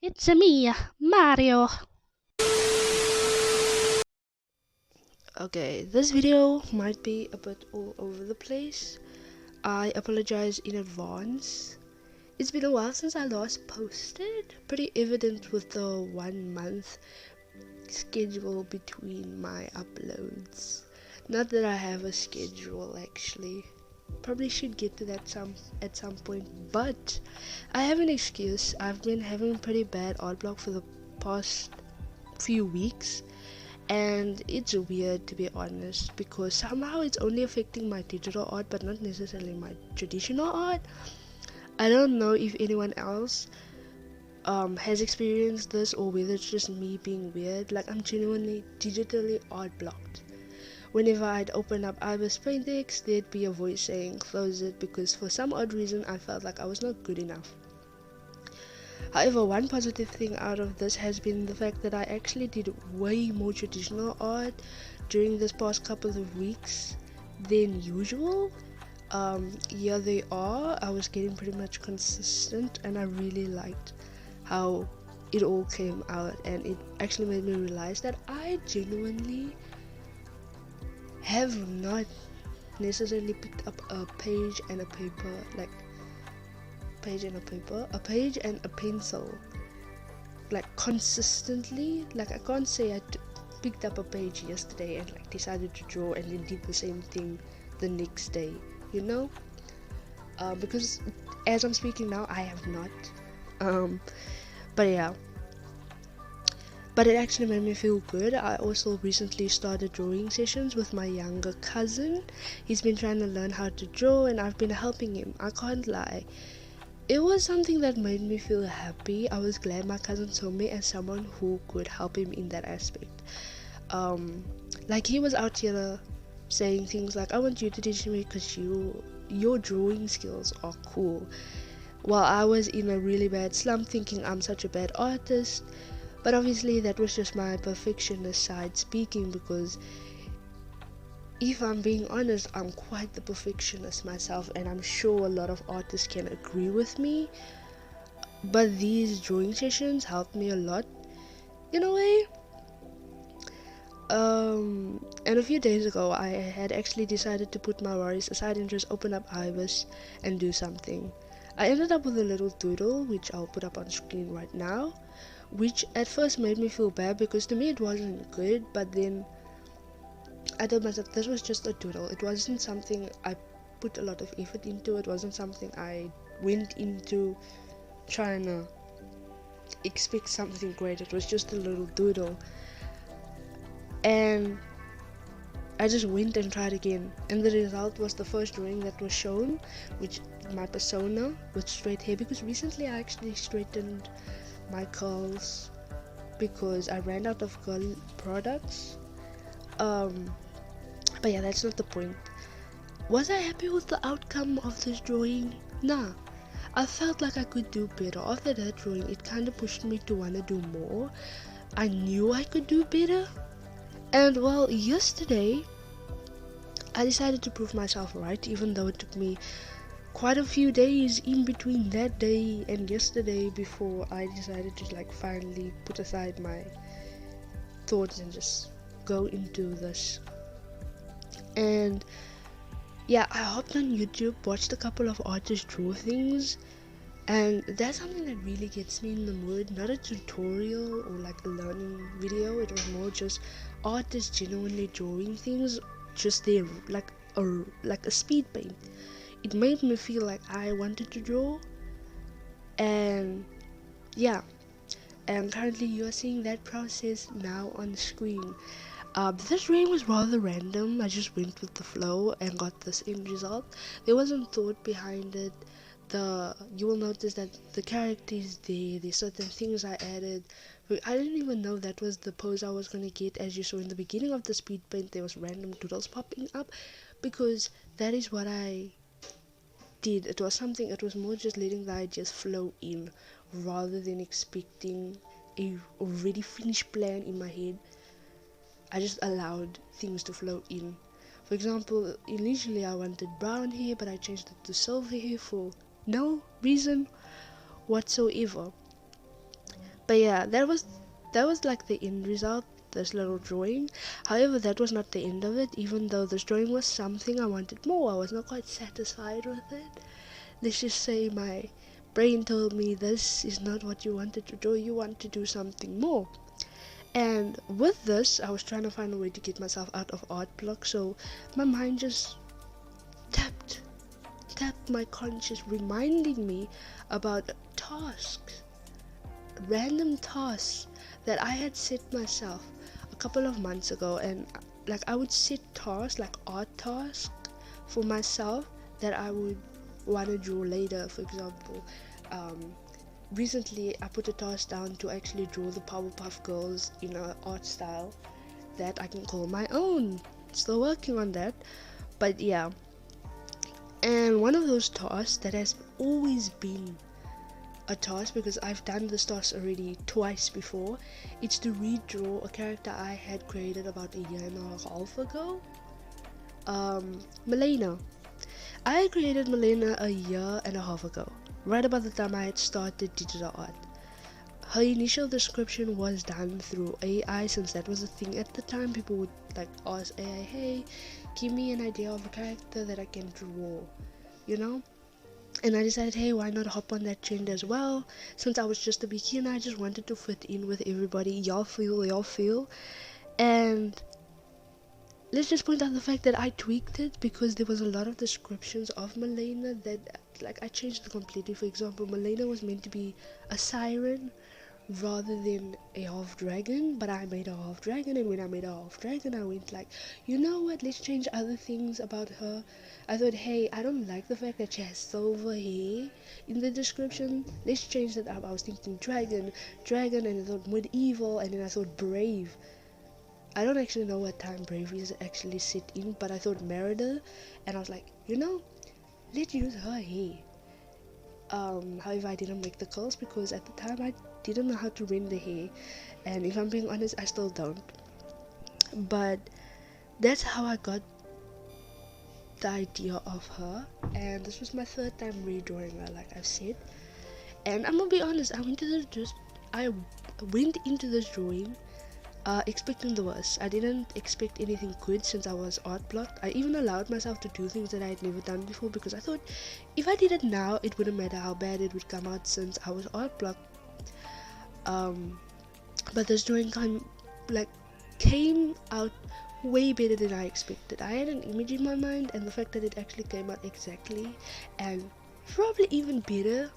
It's me, Mario. Okay, this video might be a bit all over the place. I apologize in advance. It's been a while since I last posted. Pretty evident with the 1 month schedule between my uploads. Not that I have a schedule actually. Probably should get to that at some point, but I have an excuse. I've been having pretty bad art block for the past few weeks, and it's weird to be honest, because somehow it's only affecting my digital art but not necessarily my traditional art. I don't know if anyone else has experienced this, or whether it's just me being weird. Like, I'm genuinely digitally art blocked. Whenever I'd open up Ibis Paintex, there'd be a voice saying close it, because for some odd reason I felt like I was not good enough. However, one positive thing out of this has been the fact that I actually did way more traditional art during this past couple of weeks than usual. Here they are. I was getting pretty much consistent, and I really liked how it all came out, and it actually made me realize that I genuinely have not necessarily picked up a page and a paper, like a page and a pencil, like consistently. Like, I can't say I picked up a page yesterday and like decided to draw and then did the same thing the next day, you know? Because as I'm speaking now, I have not. But yeah. But it actually made me feel good. I also recently started drawing sessions with my younger cousin. He's been trying to learn how to draw, and I've been helping him. I can't lie. It was something that made me feel happy. I was glad my cousin saw me as someone who could help him in that aspect. Like, he was out here saying things like, I want you to teach me because your drawing skills are cool. While I was in a really bad slump thinking I'm such a bad artist. But obviously that was just my perfectionist side speaking, because if I'm being honest, I'm quite the perfectionist myself, and I'm sure a lot of artists can agree with me. But these drawing sessions helped me a lot, in a way. And a few days ago, I had actually decided to put my worries aside and just open up Ibis and do something. I ended up with a little doodle, which I'll put up on screen right now, which at first made me feel bad because to me it wasn't good, but then I told myself this was just a doodle. It wasn't something I put a lot of effort into. It wasn't something I went into trying to expect something great. It was just a little doodle, and I just went and tried again, and the result was the first drawing that was shown, which my persona with straight hair, because recently I actually straightened my curls because I ran out of curl products. But yeah, that's not the point. Was I happy with the outcome of this drawing? Nah. I felt like I could do better. After that drawing, it kind of pushed me to want to do more. I knew I could do better. And well, yesterday I decided to prove myself right, even though it took me quite a few days in between that day and yesterday before I decided to like finally put aside my thoughts and just go into this. And yeah, I hopped on YouTube, watched a couple of artists draw things, and that's something that really gets me in the mood. Not a tutorial or like a learning video, it was more just artists genuinely drawing things just there, like a speed paint. It made me feel like I wanted to draw, and yeah, and currently you are seeing that process now on screen. This drawing was rather random. I just went with the flow and got this end result. There wasn't thought behind it. You will notice that the character is there. There's certain things I added. I didn't even know that was the pose I was gonna get. As you saw in the beginning of the speed paint, there was random doodles popping up, because that is what I did. It was more just letting the ideas flow in rather than expecting a already finished plan in my head. I just allowed things to flow in. For example, initially I wanted brown hair, but I changed it to silver hair for no reason whatsoever. But yeah, that was like the end result, this little drawing. However, that was not the end of it. Even though this drawing was something I wanted more, I was not quite satisfied with it. Let's just say my brain told me this is not what you wanted to do, you want to do something more. And with this, I was trying to find a way to get myself out of art block, so my mind just tapped my conscious, reminding me about tasks, random tasks that I had set myself a couple of months ago. And like I would set tasks, like art tasks for myself, that I would want to draw later. For example, recently I put a task down to actually draw the Powerpuff Girls in an art style that I can call my own. Still working on that, but yeah. And one of those tasks that has always been a task, because I've done this task already twice before, it's to redraw a character I had created about a year and a half ago. Melena. I created Melena a year and a half ago, right about the time I had started digital art. Her initial description was done through AI, since that was a thing at the time. People would like ask AI, hey, give me an idea of a character that I can draw, you know? And I decided, hey, why not hop on that trend as well? Since I was just a beginner, I just wanted to fit in with everybody. Y'all feel. And let's just point out the fact that I tweaked it, because there was a lot of descriptions of Melena that, like, I changed it completely. For example, Melena was meant to be a siren rather than a half dragon, but I made a half dragon. And when I made a half dragon, I went like, you know what, let's change other things about her. I thought, hey, I don't like the fact that she has silver hair in the description, let's change that up. I was thinking dragon, and I thought medieval, and then I thought brave. I don't actually know what time bravery is actually set in, but I thought Merida, and I was like, you know, let's use her hair. However, I didn't make the curls because at the time I didn't know how to render hair, and if I'm being honest, I still don't. But that's how I got the idea of her, and this was my third time redrawing her, like I've said. And I'm gonna be honest, I went into this drawing expecting the worst. I didn't expect anything good since I was art blocked. I even allowed myself to do things that I had never done before, because I thought if I did it now, it wouldn't matter how bad it would come out since I was art blocked. But this drawing came out way better than I expected. I had an image in my mind, and the fact that it actually came out exactly and probably even better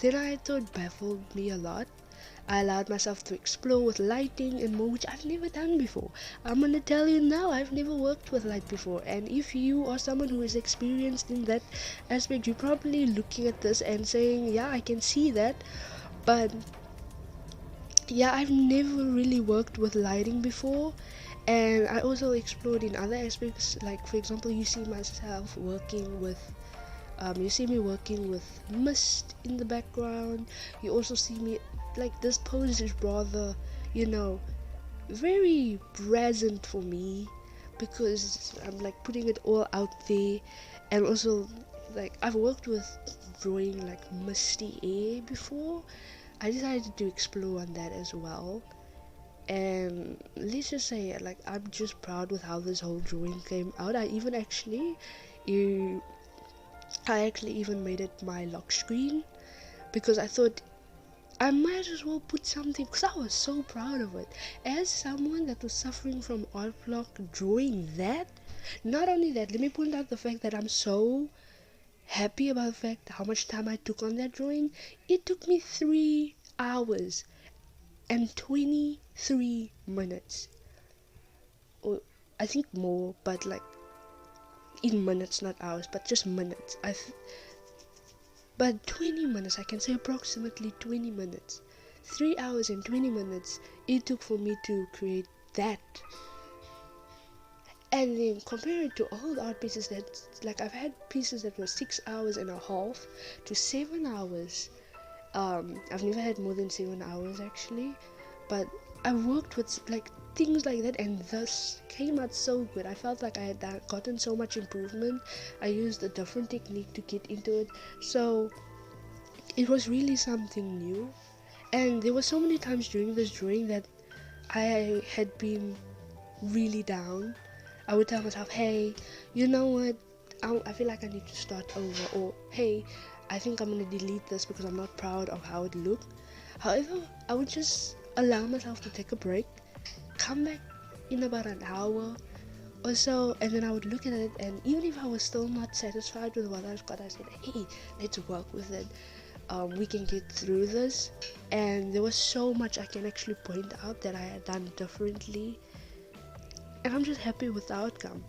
than I thought baffled me a lot. I allowed myself to explore with lighting and more, which I've never done before. I'm gonna tell you now, I've never worked with light before, and if you are someone who is experienced in that aspect, you're probably looking at this and saying, yeah, I can see that. But yeah, I've never really worked with lighting before, and I also explored in other aspects. Like, for example, you see myself working with you see me working with mist in the background. You also see me, like, this pose is rather, very present for me, because I'm like putting it all out there. And also, like, I've worked with drawing like misty air before. I decided to explore on that as well. And let's just say, like, I'm just proud with how this whole drawing came out. I actually even made it my lock screen, because I thought I might as well put something, because I was so proud of it. As someone that was suffering from art block, drawing that, not only that, let me point out the fact that I'm so happy about the fact how much time I took on that drawing. It took me 3 hours and 23 minutes, or I think more, but like in minutes, not hours, but just minutes. But 20 minutes, I can say approximately 20 minutes. 3 hours and 20 minutes it took for me to create that. And then compare it to all the art pieces that, like, I've had pieces that were 6 hours and a half to 7 hours. I've never had more than 7 hours actually, but I worked with like things like that, and thus came out so good. I felt like I had gotten so much improvement. I used a different technique to get into it, so it was really something new. And there were so many times during this drawing that I had been really down. I would tell myself, hey, you know what, I feel like I need to start over, or hey, I think I'm gonna delete this because I'm not proud of how it looked. However, I would just allow myself to take a break, come back in about an hour or so, and then I would look at it, and even if I was still not satisfied with what I've got, I said, hey, let's work with it. We can get through this. And there was so much I can actually point out that I had done differently, and I'm just happy with the outcome.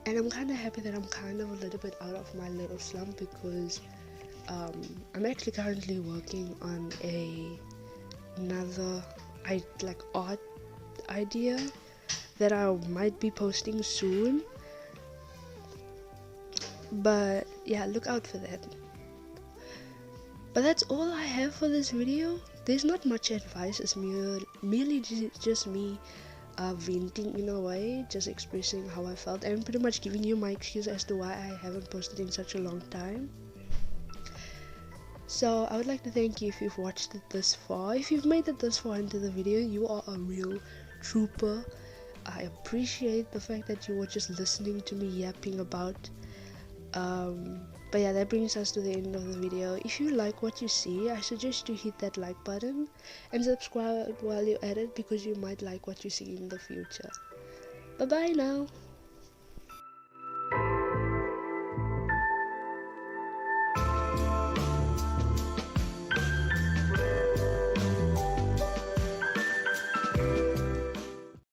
And I'm kind of happy that I'm kind of a little bit out of my little slump, because I'm actually currently working on another art idea that I might be posting soon. But yeah, look out for that. But that's all I have for this video. There's not much advice, it's merely just me venting in a way, just expressing how I felt, and pretty much giving you my excuse as to why I haven't posted in such a long time. So I would like to thank you if you've watched it this far. If you've made it this far into the video, you are a real trooper. I appreciate the fact that you were just listening to me yapping about. But yeah, that brings us to the end of the video. If you like what you see, I suggest you hit that like button and subscribe while you're at it, because you might like what you see in the future. Bye bye now.